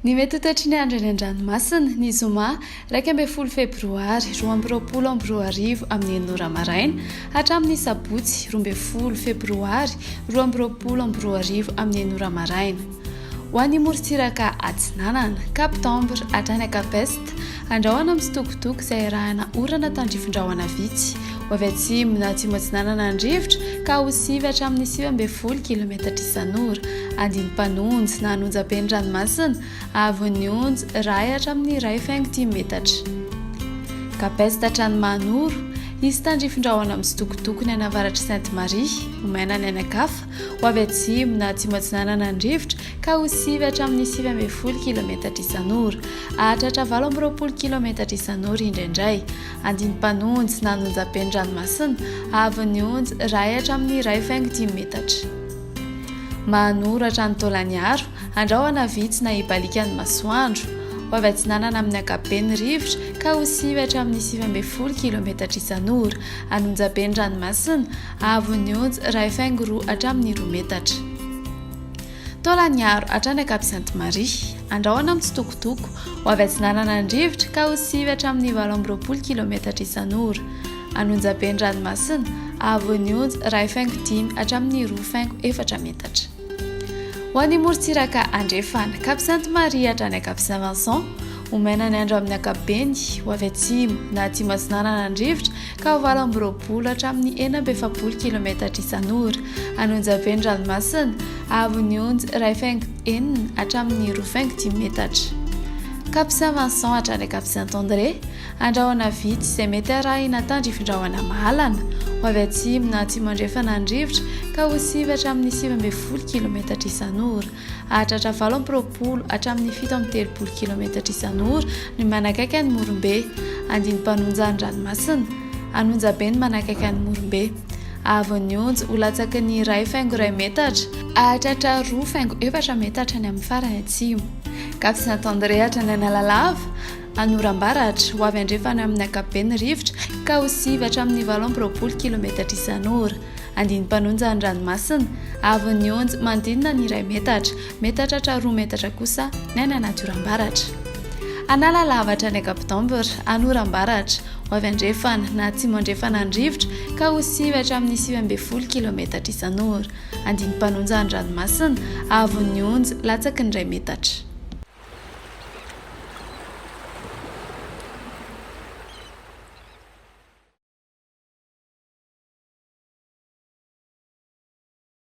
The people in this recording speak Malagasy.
Ny mety ho tatry ny andro eny an-dranomasina ny zoma 12 febroary 2024 amin'ny 9 maraina hatramin'ny sabotsy 12 febroary 2024 amin'ny 9 maraina. Ho an'ny morontsiraka atsinanana kapitambra hatrany akapesta andrahoana amin'ny sitokotoko izay arahana orana tandrifin-drahona vitsy ho avy atsimo na atsimo atsinanana andrivotra ka ho 9 hatramin'ny 9 kilometatra isan'ora. Andiny-panonjy na anonja-ben'ny ranomasina avy onjy 1 hatramin'ny 1.5 metatra. Kapesta hatrany Manoro izy tandrifin-drahona amin'ny sitokotokony anavaratra Sainte-Marie omaina ny anakafa ho avy atsimo na atsimo atsinanana andrivotra ka ho 9 hatramin'ny 9 kilometatra isan'ora ahatratra 20 kilometatra isan'ora indraindray. Andiny-panonjy na anonja-ben'ny ranomasina avy onjy 1 hatramin'ny 1.5 metatra. Manoro hatrany Taolagnaro andrahoana vitsy na ibalikan'ny masoandro ho avy atsinanana amin'ny ankaben'ny rivotra ka ho 9 hatramin'ny 9 kilometatra isan'ora. Anonja-ben'ny ranomasina avy onjy 1.2 hatramin'ny 2 metatra. Taolagnaro hatrany Cap Sainte-Marie andrahoana amin'ny sitokotoko ho avy atsinanana andrivotra ka ho 9 hatramin'ny 20 kilometatra isan'ora. Anonja-ben'ny ranomasina avy onjy 1.5 hatramin'ny 2.4 metatra. Ho an'ny morontsiraka andrefana Cap Sainte-Marie hatrany Cap Saint-Vincent omaina ny andro amin'ny ankabeny ho avy atsimo na atsimo atsinanana andrivotra ka ho 20 hatramin'ny 40 kilometatra isan'ora. Anonja-ben'ny ranomasina avy onjy 1.5 hatramin'ny 2.10 metatra. Cap Saint-Vincent hatrany Cap Saint-André andrahoana vitsy izay mety arahina tandrifin-drahona mahalana ho avy atsimo na atsimo andrefana andrivotra ka ho 9 hatramin'ny 9 kilometatra isan'ora ahatratra 20 hatramin'ny 17 kilometatra isan'ora ny manakaiky ny Morombe. Andiny-panonja ny ranomasina anonja-ben'ny manakaiky ny Morombe avy onjy ho latsaky ny 1.1 metatra ahatratra 2.4 metatra ny amin'ny farany atsimo. Cap Saint-André hatrany Analalava anoram-baratra ho avy andrefana amin'ny ankaben'ny rivotra ka ho 9 hatramin'ny 20 kilometatra isan'ora. Andiny-panonja ny ranomasina avy onjy mandinina ny 1 metatra metatratra 2 metatra kosa ny any anaty oram-baratra. Analalava hatrany kapitambra anoram-baratra ho avy andrefana na atsimo andrefana andrivotra ka ho 9 hatramin'ny 9 kilometatra isan'ora. Andiny-panonja ny ranomasina avy onjy latsaky ny 1 metatra.